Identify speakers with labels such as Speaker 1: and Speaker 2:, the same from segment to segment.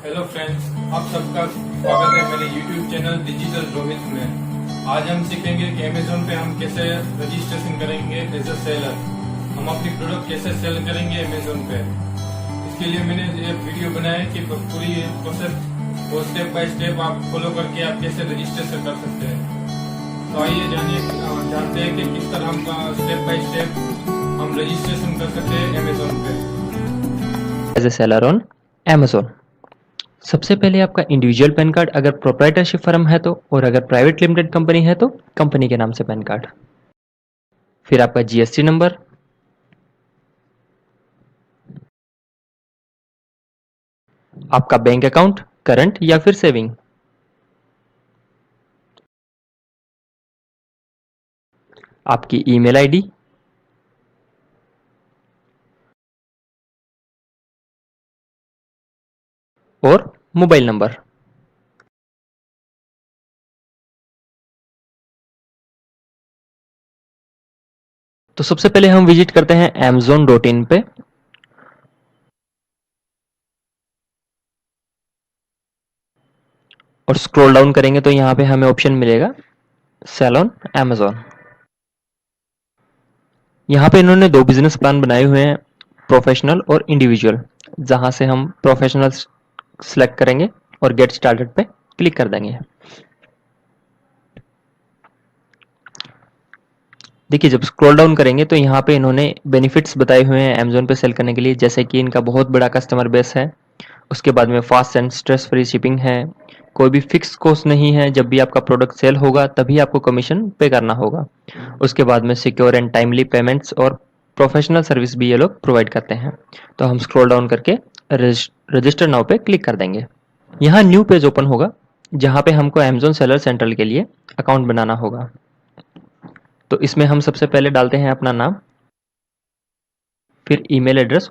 Speaker 1: Hello friends, आप सबका स्वागत है मेरे YouTube चैनल डिजिटल रोहित में। आज हम सीखेंगे कि अमेजोन पे हम कैसे रजिस्ट्रेशन करेंगे एज अ सेलर। हम अपनी प्रोडक्ट कैसे सेल करेंगे अमेजोन पे। इसके लिए मैंने ये वीडियो बनाया है कि पूरी प्रोसेस वो स्टेप बाय स्टेप आप फॉलो करके आप कैसे रजिस्ट्रेशन कर सकते हैं। तो आइए जानते हैं कि किस तरह हम स्टेप बाय स्टेप हम रजिस्ट्रेशन कर सकते हैं अमेजोन पे।
Speaker 2: As a seller on Amazon। सबसे पहले आपका इंडिविजुअल पैन कार्ड अगर प्रोप्राइटरशिप फर्म है तो, और अगर प्राइवेट लिमिटेड कंपनी है तो कंपनी के नाम से पैन कार्ड। फिर आपका जीएसटी नंबर, आपका बैंक अकाउंट करंट या फिर सेविंग, आपकी ईमेल आईडी, और मोबाइल नंबर। तो सबसे पहले हम विजिट करते हैं amazon.in पे। और स्क्रॉल डाउन करेंगे तो यहाँ पे हमें ऑप्शन मिलेगा सेल ऑन Amazon। यहाँ पे इन्होंने दो बिजनेस प्लान बनाए हुए हैं, प्रोफेशनल और इंडिविजुअल, जहां से हम प्रोफेशनल सेलेक्ट करेंगे और गेट स्टार्टेड पे क्लिक कर देंगे। देखिए जब स्क्रॉल डाउन करेंगे तो यहाँ पे इन्होंने बेनिफिट्स बताए हुए हैं अमेजोन पे सेल करने के लिए, जैसे कि इनका बहुत बड़ा कस्टमर बेस है, उसके बाद में fast and stress free shipping है, कोई भी फिक्स कॉस्ट नहीं है, जब भी आपका प्रोडक्ट सेल होगा तभी आपको कमीशन पे करना होगा। उसके बाद में सिक्योर एंड टाइमली पेमेंट्स और प्रोफेशनल सर्विस भी ये लोग प्रोवाइड करते हैं। तो हम स्क्रॉल डाउन करके रजिस्टर नाउ पे क्लिक कर देंगे। यहाँ न्यू पेज ओपन होगा जहाँ पे हमको अमेजोन सेलर सेंट्रल के लिए अकाउंट बनाना होगा। तो इसमें हम सबसे पहले डालते हैं अपना नाम, फिर ईमेल एड्रेस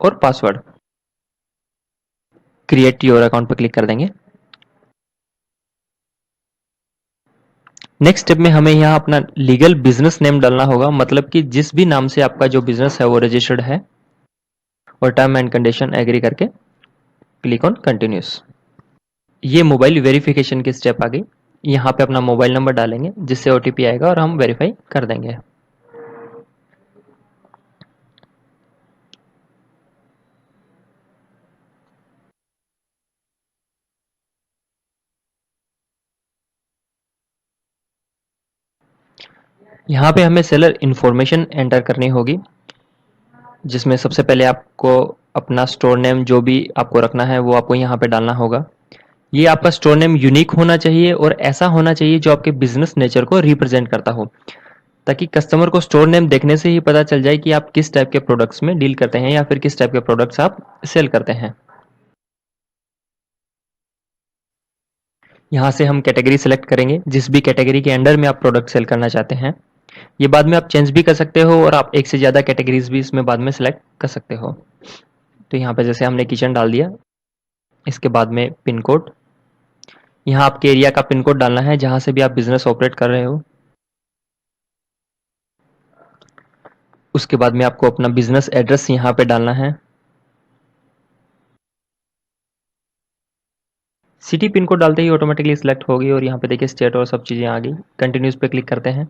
Speaker 2: और पासवर्ड। क्रिएट योर अकाउंट पर क्लिक कर देंगे। नेक्स्ट स्टेप में हमें यहाँ अपना लीगल बिजनेस नेम डालना होगा, मतलब कि जिस भी नाम से आपका जो बिजनेस है वो रजिस्टर्ड है, और टर्म एंड कंडीशन एग्री करके क्लिक ऑन कंटिन्यूस। ये मोबाइल वेरिफिकेशन की स्टेप आ गई। यहाँ पे अपना मोबाइल नंबर डालेंगे जिससे ओटीपी आएगा और हम वेरीफाई कर देंगे। यहाँ पे हमें सेलर इंफॉर्मेशन एंटर करनी होगी, जिसमें सबसे पहले आपको अपना स्टोर नेम जो भी आपको रखना है वो आपको यहाँ पे डालना होगा। ये आपका स्टोर नेम यूनिक होना चाहिए और ऐसा होना चाहिए जो आपके बिजनेस नेचर को रिप्रेजेंट करता हो, ताकि कस्टमर को स्टोर नेम देखने से ही पता चल जाए कि आप किस टाइप के प्रोडक्ट्स में डील करते हैं या फिर किस टाइप के प्रोडक्ट्स आप सेल करते हैं। यहाँ से हम कैटेगरी सेलेक्ट करेंगे, जिस भी कैटेगरी के अंडर में आप प्रोडक्ट सेल करना चाहते हैं। ये बाद में आप चेंज भी कर सकते हो और आप एक से ज़्यादा कैटेगरीज भी इसमें बाद में सेलेक्ट कर सकते हो। तो यहाँ पे जैसे हमने किचन डाल दिया, इसके बाद में पिन कोड, यहाँ आपके एरिया का पिन कोड डालना है जहाँ से भी आप बिजनेस ऑपरेट कर रहे हो। उसके बाद में आपको अपना बिजनेस एड्रेस यहाँ पे डालना है। सिटी पिन कोड डालते ही ऑटोमेटिकली सिलेक्ट होगी और यहाँ पे देखिए स्टेट और सब चीज़ें आ गई। कंटिन्यूस पे क्लिक करते हैं।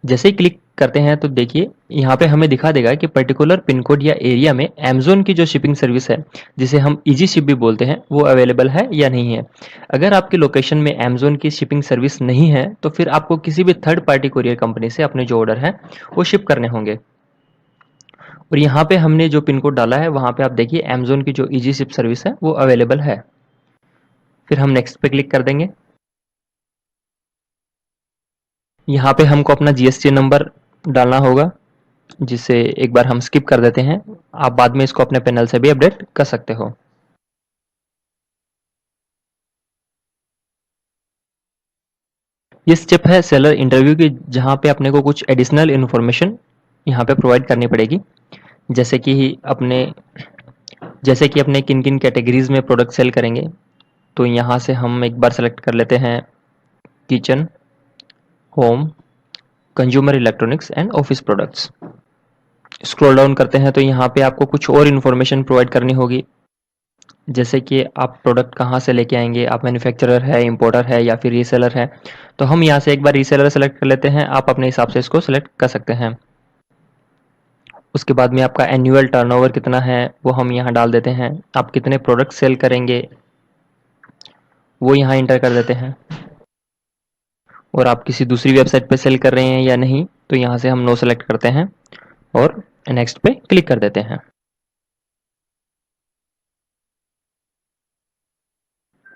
Speaker 2: जैसे ही क्लिक करते हैं तो देखिए यहाँ पे हमें दिखा देगा कि पर्टिकुलर पिन कोड या एरिया में अमेजोन की जो शिपिंग सर्विस है, जिसे हम इजी शिप भी बोलते हैं, वो अवेलेबल है या नहीं है। अगर आपके लोकेशन में अमेजोन की शिपिंग सर्विस नहीं है तो फिर आपको किसी भी थर्ड पार्टी कुरियर कंपनी से अपने जो ऑर्डर है वो शिप करने होंगे। और यहाँ पे हमने जो पिन कोड डाला है वहाँ पे आप देखिए अमेजोन की जो इजी शिप सर्विस है वो अवेलेबल है। फिर हम नेक्स्ट पे क्लिक कर देंगे। यहाँ पे हमको अपना जीएसटी नंबर डालना होगा, जिसे एक बार हम स्किप कर देते हैं। आप बाद में इसको अपने पैनल से भी अपडेट कर सकते हो। ये स्टेप है सेलर इंटरव्यू की, जहाँ पे अपने को कुछ एडिशनल इन्फॉर्मेशन यहाँ पे प्रोवाइड करनी पड़ेगी, जैसे कि अपने किन किन कैटेगरीज में प्रोडक्ट सेल करेंगे। तो यहाँ से हम एक बार सेलेक्ट कर लेते हैं kitchen, home, consumer electronics and office products. Scroll down करते हैं तो यहाँ पे आपको कुछ और इन्फॉर्मेशन प्रोवाइड करनी होगी, जैसे कि आप प्रोडक्ट कहाँ से लेके आएंगे, आप मैन्युफैक्चरर है, इंपोर्टर है या फिर रीसेलर है। तो हम यहाँ से एक बार रीसेलर सेलेक्ट कर लेते हैं, आप अपने हिसाब से इसको सेलेक्ट कर सकते हैं। उसके बाद में आपका एनुअल टर्नओवर कितना है वो हम यहाँ डाल देते हैं, आप कितने प्रोडक्ट सेल करेंगे वो यहाँ इंटर कर देते हैं, और आप किसी दूसरी वेबसाइट पे सेल कर रहे हैं या नहीं तो यहाँ से हम नो सेलेक्ट करते हैं और नेक्स्ट पे क्लिक कर देते हैं।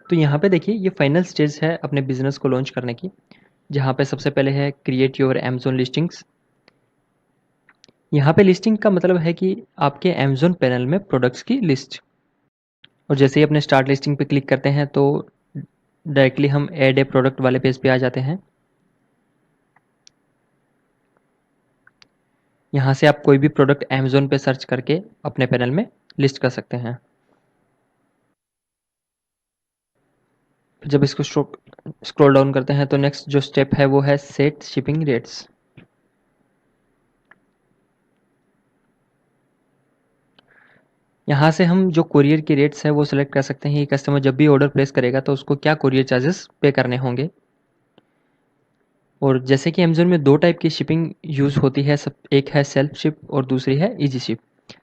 Speaker 2: तो यहाँ पे देखिए ये फाइनल स्टेज है अपने बिजनेस को लॉन्च करने की, जहाँ पे सबसे पहले है क्रिएट योर अमेज़न लिस्टिंग्स। यहाँ पे लिस्टिंग का मतलब है कि आपके अमेज़न पैनल में प्रोडक्ट्स की लिस्ट, और जैसे ही अपने स्टार्ट लिस्टिंग पे क्लिक करते हैं तो डायरेक्टली हम ऐड ए प्रोडक्ट वाले पेज पे आ जाते हैं। यहाँ से आप कोई भी प्रोडक्ट अमेज़न पे सर्च करके अपने पैनल में लिस्ट कर सकते हैं। जब इसको स्क्रॉल डाउन करते हैं तो नेक्स्ट जो स्टेप है वो है सेट शिपिंग रेट्स। यहाँ से हम जो कुरियर की रेट्स है वो सिलेक्ट कर सकते हैं कि कस्टमर जब भी ऑर्डर प्लेस करेगा तो उसको क्या कुरियर चार्जेस पे करने होंगे। और जैसे कि अमेज़न में दो टाइप की शिपिंग यूज़ होती है, सब एक है सेल्फ शिप और दूसरी है इजी शिप।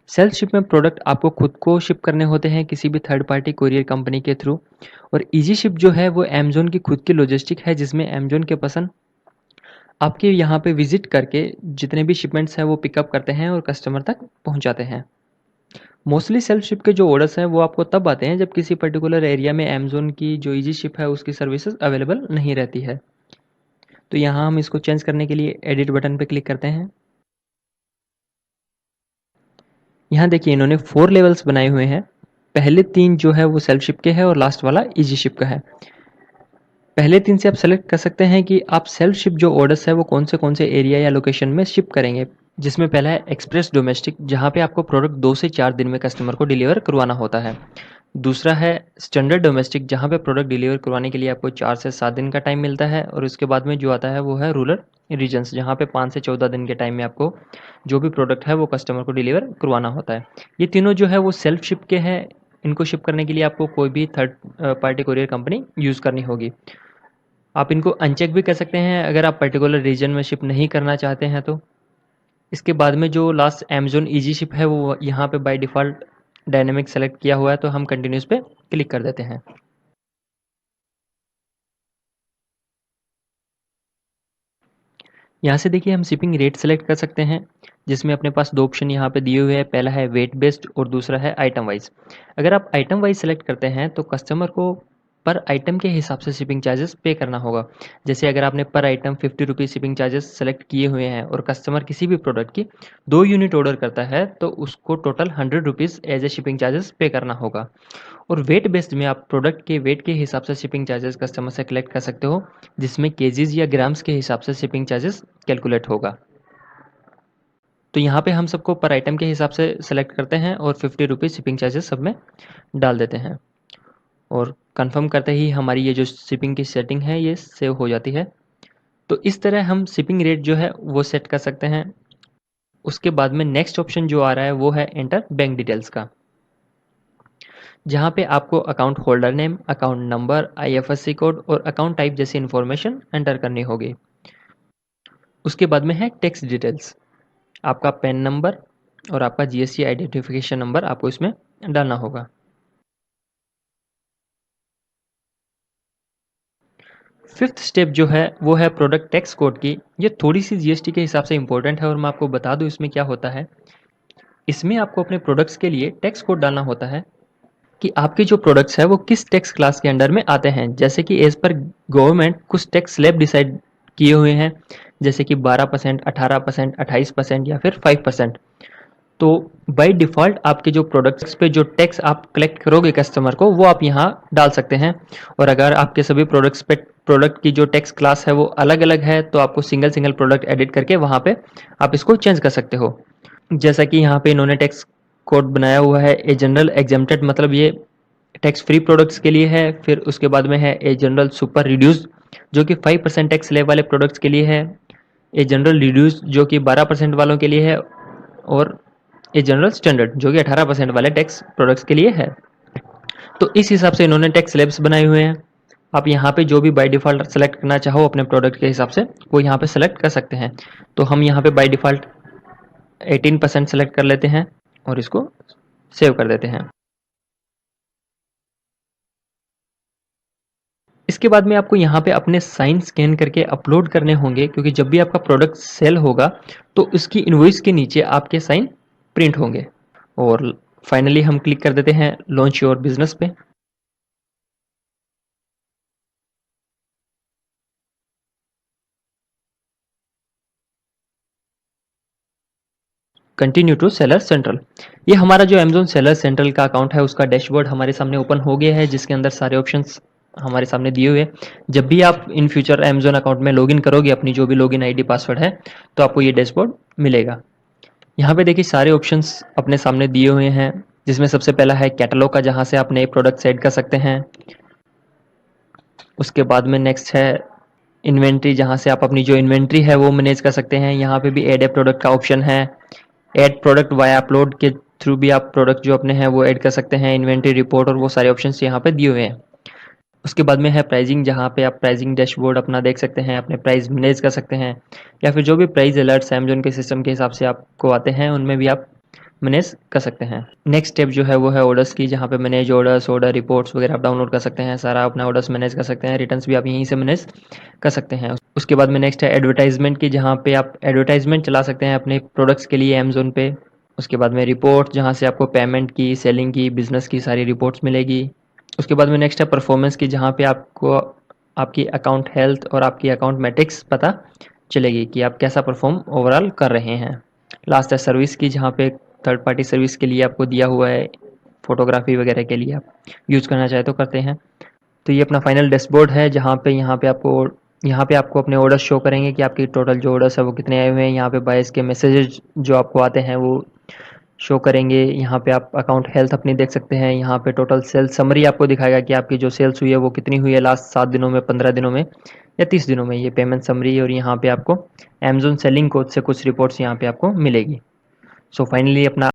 Speaker 2: सेल्फ शिप में प्रोडक्ट आपको खुद को शिप करने होते हैं किसी भी थर्ड पार्टी कुरियर कंपनी के थ्रू, और इजी शिप जो है वो अमेज़न की खुद की लॉजिस्टिक है, जिसमें अमेज़न के पर्सन आपके यहाँ पे विजिट करके जितने भी शिपमेंट्स हैं वो पिकअप करते हैं और कस्टमर तक पहुँचाते हैं। मोस्टली सेल्फ शिप के जो ऑर्डर्स हैं वो आपको तब आते हैं जब किसी पर्टिकुलर एरिया में अमेज़न की जो इजी शिप है उसकी सर्विसेज अवेलेबल नहीं रहती है। तो यहाँ हम इसको चेंज करने के लिए एडिट बटन पे क्लिक करते हैं। यहाँ देखिए इन्होंने 4 लेवल्स बनाए हुए हैं, पहले 3 जो है वो सेल्फ शिप के हैं और लास्ट वाला इजी शिप का है। पहले 3 से आप सेलेक्ट कर सकते हैं कि आप सेल्फ शिप जो ऑर्डर्स है वो कौन से एरिया या लोकेशन में शिप करेंगे, जिसमें पहला है एक्सप्रेस डोमेस्टिक, जहाँ पे आपको प्रोडक्ट 2 से 4 दिन में कस्टमर को डिलीवर करवाना होता है। दूसरा है स्टैंडर्ड डोमेस्टिक, जहाँ पे प्रोडक्ट डिलीवर करवाने के लिए आपको 4 से 7 दिन का टाइम मिलता है, और उसके बाद में जो आता है वो है रूरल रीजन्स, जहाँ पे 5 से 14 दिन के टाइम में आपको जो भी प्रोडक्ट है वो कस्टमर को डिलीवर करवाना होता है। ये तीनों जो है वो सेल्फ शिप के हैं, इनको शिप करने के लिए आपको कोई भी third party courier company use करनी होगी। आप इनको अनचेक भी कर सकते हैं अगर आप पर्टिकुलर रीजन में शिप नहीं करना चाहते हैं तो। इसके बाद में जो लास्ट अमेज़न ईजी शिप है वो यहाँ पे बाय डिफ़ॉल्ट डायनेमिक सेलेक्ट किया हुआ है, तो हम कंटिन्यूस पे क्लिक कर देते हैं। यहाँ से देखिए हम शिपिंग रेट सेलेक्ट कर सकते हैं, जिसमें अपने पास 2 ऑप्शन यहाँ पे दिए हुए हैं, पहला है वेट बेस्ड और दूसरा है आइटम वाइज। अगर आप आइटम वाइज सेलेक्ट करते हैं तो कस्टमर को पर आइटम के हिसाब से शिपिंग चार्जेस पे करना होगा। जैसे अगर आपने पर item 50 rupees shipping charges select किए हुए हैं और कस्टमर किसी भी प्रोडक्ट की 2 यूनिट ऑर्डर करता है तो उसको total 100 rupees as a shipping charges pay करना होगा। और वेट बेस्ड में आप प्रोडक्ट के वेट के हिसाब से शिपिंग चार्जेस कस्टमर से कलेक्ट कर सकते हो, जिसमें केजीज या ग्राम्स के हिसाब से शिपिंग चार्जेस कैलकुलेट होगा। तो यहाँ पे हम सबको पर आइटम के हिसाब से सेलेक्ट करते हैं और 50 रुपीज़ शिपिंग चार्जेस सब में डाल देते हैं, और कंफर्म करते ही हमारी ये जो शिपिंग की सेटिंग है ये सेव हो जाती है। तो इस तरह हम शिपिंग रेट जो है वो सेट कर सकते हैं। उसके बाद में नेक्स्ट ऑप्शन जो आ रहा है वो है एंटर बैंक डिटेल्स का, जहाँ पे आपको account holder name, account number, IFSC code और अकाउंट टाइप जैसी इन्फॉर्मेशन एंटर करनी होगी। उसके बाद में है टैक्स डिटेल्स, आपका पैन नंबर और आपका जीएसटी आइडेंटिफिकेशन नंबर आपको इसमें डालना होगा। फिफ्थ स्टेप जो है वो है प्रोडक्ट टैक्स कोड की। ये थोड़ी सी जीएसटी के हिसाब से इंपॉर्टेंट है और मैं आपको बता दूं इसमें क्या होता है। इसमें आपको अपने प्रोडक्ट्स के लिए टैक्स कोड डालना होता है कि आपके जो प्रोडक्ट्स है वो किस टैक्स क्लास के अंडर में आते हैं। जैसे कि एज पर गवर्नमेंट कुछ टैक्स स्लैब डिसाइड किए हुए हैं, जैसे कि 12%, 18%, 28% या फिर 5%। तो बाय डिफ़ॉल्ट आपके जो प्रोडक्ट्स पे जो टैक्स आप कलेक्ट करोगे कस्टमर को वो आप यहाँ डाल सकते हैं। और अगर आपके सभी प्रोडक्ट्स पे प्रोडक्ट की जो टैक्स क्लास है वो अलग अलग है तो आपको सिंगल सिंगल प्रोडक्ट एडिट करके वहाँ पे आप इसको चेंज कर सकते हो। जैसा कि यहाँ पे इन्होंने टैक्स कोड बनाया हुआ है ए जनरल एग्जेम्प्टेड, मतलब ये टैक्स फ्री प्रोडक्ट्स के लिए है। फिर उसके बाद में है ए जनरल सुपर रिड्यूस्ड, जो कि 5% टैक्स स्लैब वाले प्रोडक्ट्स के लिए है। ये जनरल रिड्यूस जो कि 12% वालों के लिए है, और ये जनरल स्टैंडर्ड जो कि 18% वाले टैक्स प्रोडक्ट्स के लिए है। तो इस हिसाब से इन्होंने टैक्स स्लैब्स बनाए हुए हैं। आप यहाँ पे जो भी बाय डिफ़ॉल्ट सेलेक्ट करना चाहो अपने प्रोडक्ट के हिसाब से वो यहाँ पे सेलेक्ट कर सकते हैं। तो हम यहाँ पे बाय डिफ़ॉल्ट 18% सेलेक्ट कर लेते हैं और इसको सेव कर देते हैं। इसके बाद में आपको यहाँ पे अपने साइन स्कैन करके अपलोड करने होंगे, क्योंकि जब भी आपका प्रोडक्ट सेल होगा तो उसकी इनवॉइस के नीचे आपके साइन प्रिंट होंगे। और फाइनली हम क्लिक कर देते हैं लॉन्च योर बिजनेस पे। Continue to seller central. ये हमारा जो अमेजोन सेलर सेंट्रल का अकाउंट है उसका डैशबोर्ड हमारे सामने ओपन हो गया है, जिसके अंदर सारे ऑप्शंस हमारे सामने दिए हुए हैं। जब भी आप इन फ्यूचर अमेजोन अकाउंट में लॉगिन करोगे, अपनी जो भी लॉगिन आईडी पासवर्ड है, तो आपको ये डैशबोर्ड मिलेगा। यहाँ पे देखिए सारे ऑप्शंस अपने सामने दिए हुए हैं, जिसमें सबसे पहला है कैटलॉग का, जहाँ से आप नए प्रोडक्ट ऐड कर सकते हैं। उसके बाद में नेक्स्ट है इन्वेंट्री, जहाँ से आप अपनी जो इन्वेंट्री है वो मैनेज कर सकते हैं। यहाँ पे भी ऐड ए प्रोडक्ट का ऑप्शन है। ऐड प्रोडक्ट वाया अपलोड के थ्रू भी आप प्रोडक्ट जो अपने हैं वो ऐड कर सकते हैं। इन्वेंट्री रिपोर्ट और वो सारे ऑप्शंस यहाँ पे दिए हुए हैं। उसके बाद में है प्राइसिंग, जहाँ पे आप प्राइसिंग डैशबोर्ड अपना देख सकते हैं, अपने प्राइस मैनेज कर सकते हैं, या फिर जो भी प्राइस अलर्ट्स अमेजोन के सिस्टम के हिसाब से आपको आते हैं उनमें भी आप मैनेज कर सकते हैं। नेक्स्ट स्टेप जो है वो है ऑर्डर्स की, जहाँ पे मैनेज ऑर्डर्स, ऑर्डर रिपोर्ट्स वगैरह आप डाउनलोड कर सकते हैं। सारा अपना ऑर्डर्स मैनेज कर सकते हैं। रिटर्न्स भी आप यहीं से मैनेज कर सकते हैं। उसके बाद में नेक्स्ट है एडवर्टाइजमेंट की, जहाँ पे आप एडवर्टाइजमेंट चला सकते हैं अपने प्रोडक्ट्स के लिए अमेजोन पे। उसके बाद में रिपोर्ट, जहाँ से आपको पेमेंट की, सेलिंग की, बिजनेस की सारी रिपोर्ट्स मिलेगी। उसके बाद में नेक्स्ट है परफॉर्मेंस की, जहाँ पे आपको आपकी अकाउंट हेल्थ और आपकी अकाउंट मैट्रिक्स पता चलेगी कि आप कैसा परफॉर्म ओवरऑल कर रहे हैं। लास्ट है सर्विस की, जहाँ पे थर्ड पार्टी सर्विस के लिए आपको दिया हुआ है, फोटोग्राफी वगैरह के लिए आप यूज़ करना चाहे तो करते हैं। तो ये अपना फाइनल डैशबोर्ड है, जहाँ पे आपको अपने ऑर्डर शो करेंगे कि आपकी टोटल जो ऑर्डर्स है वो कितने आए हुए हैं। यहाँ पे बायर्स के मैसेजेस जो आपको आते हैं वो शो करेंगे। यहाँ पे आप अकाउंट हेल्थ अपनी देख सकते हैं। यहाँ पे टोटल सेल्स समरी आपको दिखाएगा कि आपकी जो सेल्स हुई है वो कितनी हुई है लास्ट 7 दिनों में, 15 दिनों में या 30 दिनों में। ये पेमेंट समरी, और यहाँ पे आपको अमेजोन सेलिंग कोड से कुछ रिपोर्ट्स यहाँ पे आपको मिलेगी। सो फाइनली अपना